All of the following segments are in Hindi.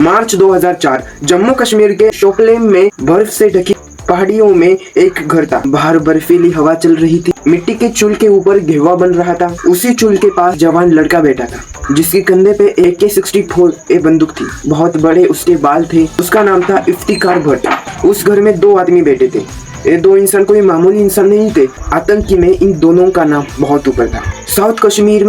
मार्च 2004 जम्मू कश्मीर के शोपियान में बर्फ से ढकी पहाड़ियों में एक घर था। बाहर बर्फीली हवा चल रही थी। मिट्टी के चूल्हे के ऊपर घेवा बन रहा था। उसी चूल्हे के पास जवान लड़का बैठा था जिसके कंधे पे AK-64 बंदूक थी। बहुत बड़े उसके बाल थे। उसका नाम था इफ्तिकार भट्ट। उस घर में 2 आदमी बैठे थे। ये 2 इंसान कोई मामूली इंसान नहीं थे। आतंकी में इन दोनों का नाम बहुत ऊपर था। साउथ कश्मीर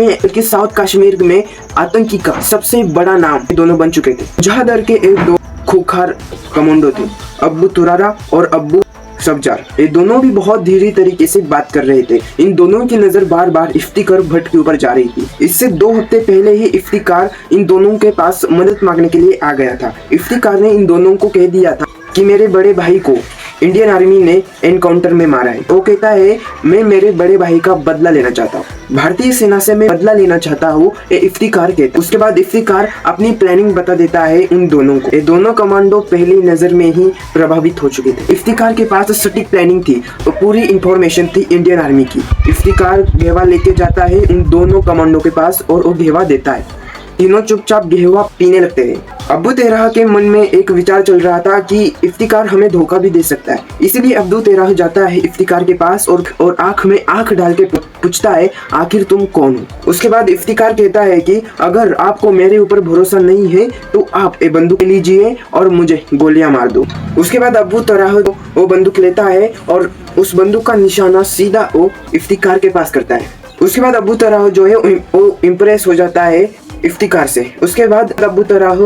में आतंकी का सबसे बड़ा नाम दोनों बन चुके थे। जहादर के 2 खूंखार कमांडो थे, अब्बू तुरारा और अब्बू सब्जार। ये दोनों भी बहुत धीरे तरीके से बात कर रहे थे। इन दोनों की नजर बार बार इफ्तिकार भट्ट के ऊपर जा रही थी। इससे 2 हफ्ते पहले ही इफ्तिकार इन दोनों के पास मदद मांगने के लिए आ गया था। इफ्तिकार ने इन दोनों को कह दिया था कि मेरे बड़े भाई को इंडियन आर्मी ने एनकाउंटर में मारा है। वो कहता है मैं मेरे बड़े भाई का बदला लेना चाहता हूँ, भारतीय सेना से मैं बदला लेना चाहता हूँ, ये इफ्तिकार कहता है। उसके बाद इफ्तिकार अपनी प्लानिंग बता देता है उन दोनों को। ये दोनों कमांडो पहली नजर में ही प्रभावित हो चुके थे। इफ्तिकार के पास सटीक प्लानिंग थी और पूरी इंफॉर्मेशन थी इंडियन आर्मी की। इफ्तिकार घेवा लेके जाता है उन दोनों कमांडो के पास और वो घेवा देता है। तीनों चुपचाप घेवा पीने लगते हैं। अब्बू तेराह के मन में एक विचार चल रहा था कि इफ्तिकार हमें धोखा भी दे सकता है। इसलिए अब्बू तेराह जाता है इफ्तिकार के पास और आंख में आंख डाल के पूछता है आखिर तुम कौन हो। उसके बाद इफ्तिकार कहता है कि अगर आपको मेरे ऊपर भरोसा नहीं है तो आप ये बंदूक लीजिए और मुझे गोलियां मार दो। उसके बाद अब्बू तेराह वो बंदूक लेता है और उस बंदूक का निशाना सीधा वो इफ्तिकार के पास करता है। उसके बाद अब्बू तेराह जो है वो इम्प्रेस हो जाता है इफ्तिकार से। उसके बाद अब्बू तेराह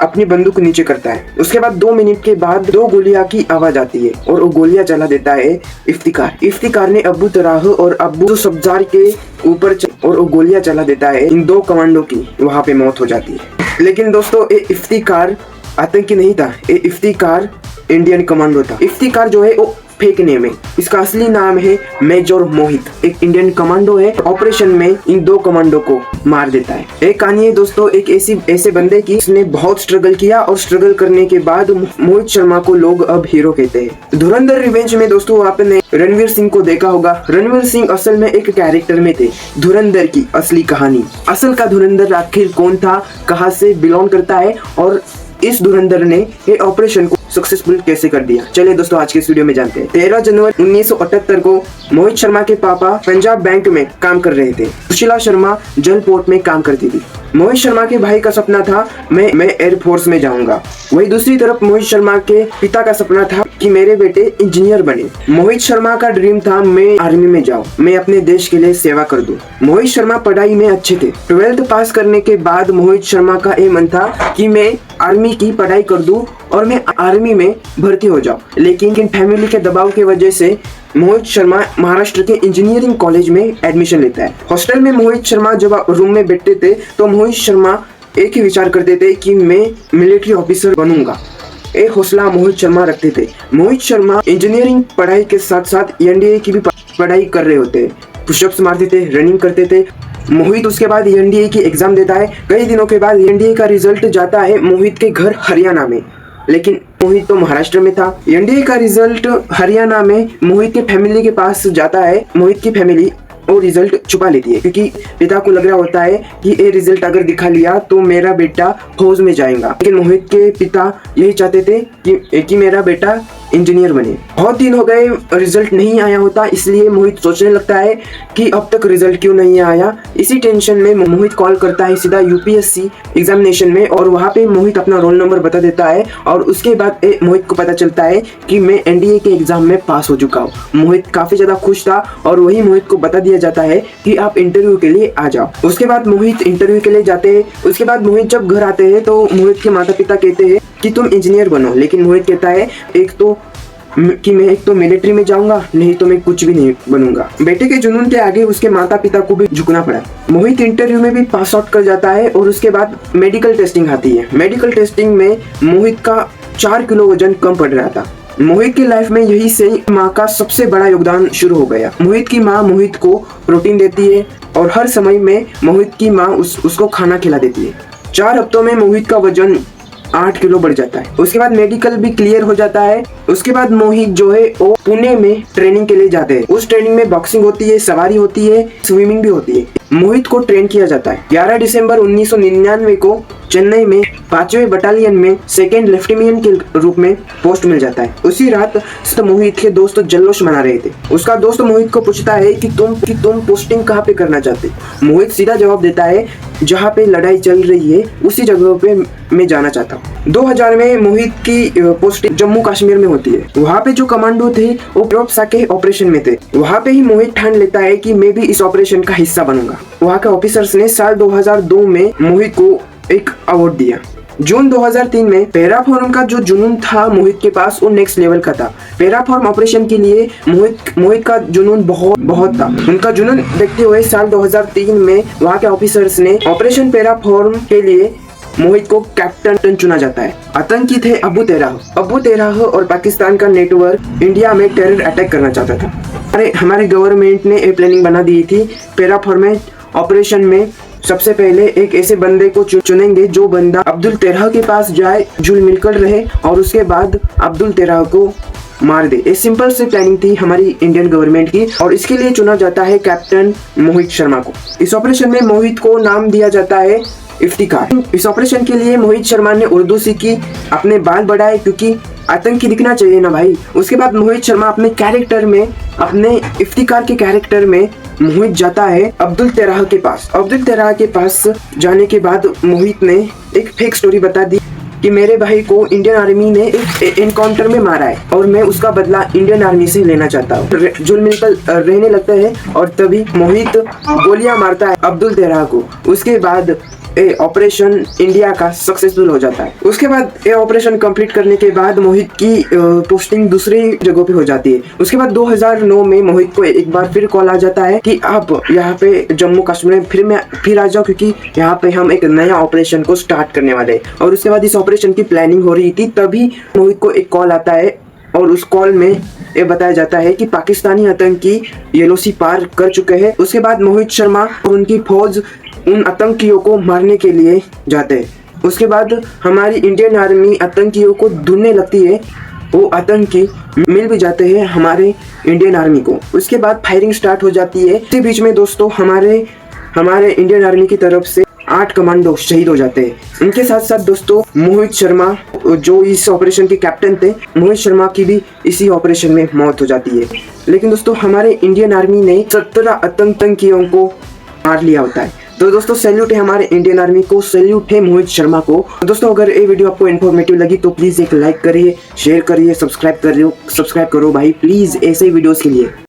अपनी बंदूक नीचे करता है। उसके बाद 2 मिनट के बाद 2 गोलियां की आवाज आती है और वो गोलियां चला देता है इफ्तिकार। इफ्तिकार ने अब्बू तेराह और अब्बू सब्जार के ऊपर और वो गोलियां चला देता है। इन 2 कमांडो की वहां पे मौत हो जाती है। लेकिन दोस्तों ये इफ्तिकार आतंकी नहीं था, ये इफ्तिकार इंडियन कमांडो था। इफ्तिकार जो है वो फेक नेम है। इसका असली नाम है मेजर मोहित, एक इंडियन कमांडो है। ऑपरेशन में इन 2 कमांडो को मार देता है। एक कहानी है दोस्तों एक ऐसे बंदे की जिसने बहुत स्ट्रगल किया और स्ट्रगल करने के बाद मोहित शर्मा को लोग अब हीरो कहते हैं। धुरंधर रिवेंज में दोस्तों आपने रणवीर सिंह को देखा होगा। रणवीर सिंह असल में एक कैरेक्टर में थे। धुरंधर की असली कहानी, असल का धुरंधर आखिर कौन था, कहाँ से बिलोंग करता है और इस धुरंधर ने ये ऑपरेशन को सक्सेसफुल कैसे कर दिया। चलिए दोस्तों आज के इस वीडियो में जानते हैं। 13 जनवरी 1978 को मोहित शर्मा के पापा पंजाब बैंक में काम कर रहे थे। सुशीला शर्मा जल पोर्ट में काम करती थी। मोहित शर्मा के भाई का सपना था मैं एयरफोर्स में जाऊंगा। वही दूसरी तरफ मोहित शर्मा के पिता का सपना था कि मेरे बेटे इंजीनियर बने। मोहित शर्मा का ड्रीम था मैं आर्मी में जाऊं, मैं अपने देश के लिए सेवा कर दूं। मोहित शर्मा पढ़ाई में अच्छे थे। 12th पास करने के बाद मोहित शर्मा का ये मन था कि मैं आर्मी की पढ़ाई कर दूं और मैं आर्मी में भर्ती हो जाऊं। लेकिन फैमिली के दबाव की वजह से मोहित शर्मा महाराष्ट्र के इंजीनियरिंग कॉलेज में एडमिशन लेता है। हॉस्टल में मोहित शर्मा जब रूम में बैठते थे तो मोहित शर्मा एक ही विचार करते थे कि मैं मिलिट्री ऑफिसर बनूंगा। एक हौसला मोहित शर्मा रखते थे। मोहित शर्मा इंजीनियरिंग पढ़ाई के साथ साथ NDA की भी पढ़ाई कर रहे होते। पुशअप्स मारते थे, रनिंग करते थे। मोहित उसके बाद NDA की एग्जाम देता है। कई दिनों के बाद NDA का रिजल्ट जाता है मोहित के घर हरियाणा में, लेकिन मोहित तो महाराष्ट्र में था। NDA का रिजल्ट हरियाणा में मोहित के फैमिली के पास जाता है। मोहित की फैमिली वो रिजल्ट छुपा लेती है क्योंकि पिता को लग रहा होता है कि ये रिजल्ट अगर दिखा लिया तो मेरा बेटा फौज में जाएगा। लेकिन मोहित के पिता यही चाहते थे कि मेरा बेटा इंजीनियर बने। बहुत दिन हो गए रिजल्ट नहीं आया होता, इसलिए मोहित सोचने लगता है कि अब तक रिजल्ट क्यों नहीं आया। इसी टेंशन में मोहित कॉल करता है सीधा UPSC एग्जामिनेशन में और वहाँ पे मोहित अपना रोल नंबर बता देता है और उसके बाद मोहित को पता चलता है कि मैं NDA के एग्जाम में पास हो चुका हूँ। मोहित काफी ज्यादा खुश था और वही मोहित को बता दिया जाता है कि आप इंटरव्यू के लिए आ जाओ। उसके बाद मोहित इंटरव्यू के लिए जाते हैं। उसके बाद मोहित जब घर आते हैं तो मोहित के माता पिता कहते हैं कि तुम इंजीनियर बनो, लेकिन मोहित कहता है मैं एक तो मिलिट्री में जाऊंगा, नहीं तो मैं कुछ भी नहीं बनूंगा। बेटे के जुनून के आगे उसके माता पिता को भी झुकना पड़ा। मोहित इंटरव्यू में भी पास आउट कर जाता है और उसके बाद मेडिकल टेस्टिंग आती है। मेडिकल टेस्टिंग में मोहित का 4 किलो वजन कम पड़ रहा था। मोहित की लाइफ में यही से माँ का सबसे बड़ा योगदान शुरू हो गया। मोहित की माँ मोहित को प्रोटीन देती है और हर समय में मोहित की माँ उसको खाना खिला देती है। 4 हफ्तों में मोहित का वजन 8 किलो बढ़ जाता है। उसके बाद मेडिकल भी क्लियर हो जाता है। उसके बाद मोहित जो है वो पुणे में ट्रेनिंग के लिए जाते हैं। उस ट्रेनिंग में बॉक्सिंग होती है, सवारी होती है, स्विमिंग भी होती है। मोहित को ट्रेन किया जाता है। 11 दिसंबर 1999 को चेन्नई में 5वें बटालियन में सेकेंड लेफ्टिनेंट के रूप में पोस्ट मिल जाता है। उसी रात मोहित के दोस्त जल्लोष मना रहे थे। उसका दोस्त मोहित को पूछता है कि तुम पोस्टिंग कहाँ पे करना चाहते। मोहित सीधा जवाब देता है, जहाँ पे लड़ाई चल रही है उसी जगह पे मैं जाना चाहता हूँ। 2000 में मोहित की पोस्टिंग जम्मू कश्मीर में होती है। वहाँ पे जो कमांडो थे वो प्रोप्सा के ऑपरेशन में थे। वहाँ पे ही मोहित ठान लेता है कि मैं भी इस ऑपरेशन का हिस्सा बनूंगा। वहाँ के ऑफिसर्स ने साल 2002 में मोहित को एक अवार्ड दिया। जून 2003 में पैराफॉर्म का जो जुनून था मोहित के पास वो नेक्स्ट लेवल का था। पैराफॉर्म ऑपरेशन के लिए मोहित का जुनून बहुत था। उनका जुनून देखते हुए साल 2003 में वहाँ के ऑफिसर्स ने ऑपरेशन पैराफॉर्म के लिए मोहित को कैप्टन चुना जाता है। आतंकी थे अबू तेराह और पाकिस्तान का नेटवर्क इंडिया में टेरर अटैक करना चाहता था। हमारे गवर्नमेंट ने एक प्लानिंग बना दी थी। पैराफॉर्म ऑपरेशन में सबसे पहले एक ऐसे बंदे को चुनेंगे जो बंदा अब्दुल तेराह के पास जाए, जुल मिलकर रहे और उसके बाद अब्दुल तेराह को मार दे। एक सिंपल सी प्लानिंग थी हमारी इंडियन गवर्नमेंट की और इसके लिए चुना जाता है कैप्टन मोहित शर्मा को। इस ऑपरेशन में मोहित को नाम दिया जाता है इफ्तिकार। इस ऑपरेशन के लिए मोहित शर्मा ने उर्दू सीखी, अपने बाल बढ़ाए क्योंकि आतंकी दिखना चाहिए ना भाई। उसके बाद मोहित शर्मा अपने इफ्तिकार के कैरेक्टर में मोहित जाता है अब्दुल तेराह के पास। अब्दुल तेराह के पास जाने के बाद मोहित ने एक फेक स्टोरी बता दी कि मेरे भाई को इंडियन आर्मी ने एक एनकाउंटर में मारा है और मैं उसका बदला इंडियन आर्मी से लेना चाहता हूँ। जुल मिलकर रहने लगता है और तभी मोहित गोलियां मारता है अब्दुल तेराह को। उसके बाद ऑपरेशन इंडिया का सक्सेसफुल हो जाता है। उसके बाद ये ऑपरेशन कंप्लीट करने के बाद मोहित की पोस्टिंग दूसरी जगह पे हो जाती है। उसके बाद 2009 में मोहित को एक बार फिर कॉल आ जाता है कि आप यहाँ पे जम्मू कश्मीर में फिर आ जाओ क्योंकि यहाँ पे हम एक नया ऑपरेशन को स्टार्ट करने वाले हैं। और उसके बाद इस ऑपरेशन की प्लानिंग हो रही थी, तभी मोहित को एक कॉल आता है और उस कॉल में ये बताया जाता है कि पाकिस्तानी आतंकी येलो सी पार कर चुके हैं। उसके बाद मोहित शर्मा और उनकी फौज उन आतंकियों को मारने के लिए जाते हैं। उसके बाद हमारी इंडियन आर्मी आतंकियों को ढूंढने लगती है। वो आतंकी मिल भी जाते हैं हमारे इंडियन आर्मी को। उसके बाद फायरिंग स्टार्ट हो जाती है। इसी बीच में दोस्तों हमारे इंडियन आर्मी की तरफ से 8 कमांडो शहीद हो जाते हैं। इनके साथ साथ दोस्तों मोहित शर्मा जो इस ऑपरेशन के कैप्टन थे, मोहित शर्मा की भी इसी ऑपरेशन में मौत हो जाती है। लेकिन दोस्तों हमारे इंडियन आर्मी ने 17 आतंकियों को मार लिया होता है। तो दोस्तों सैल्यूट है हमारे इंडियन आर्मी को, सैल्यूट है मोहित शर्मा को। दोस्तों अगर ये वीडियो आपको इन्फॉर्मेटिव लगी तो प्लीज एक लाइक करिए, शेयर करिए, सब्सक्राइब करो भाई प्लीज ऐसे वीडियोस के लिए।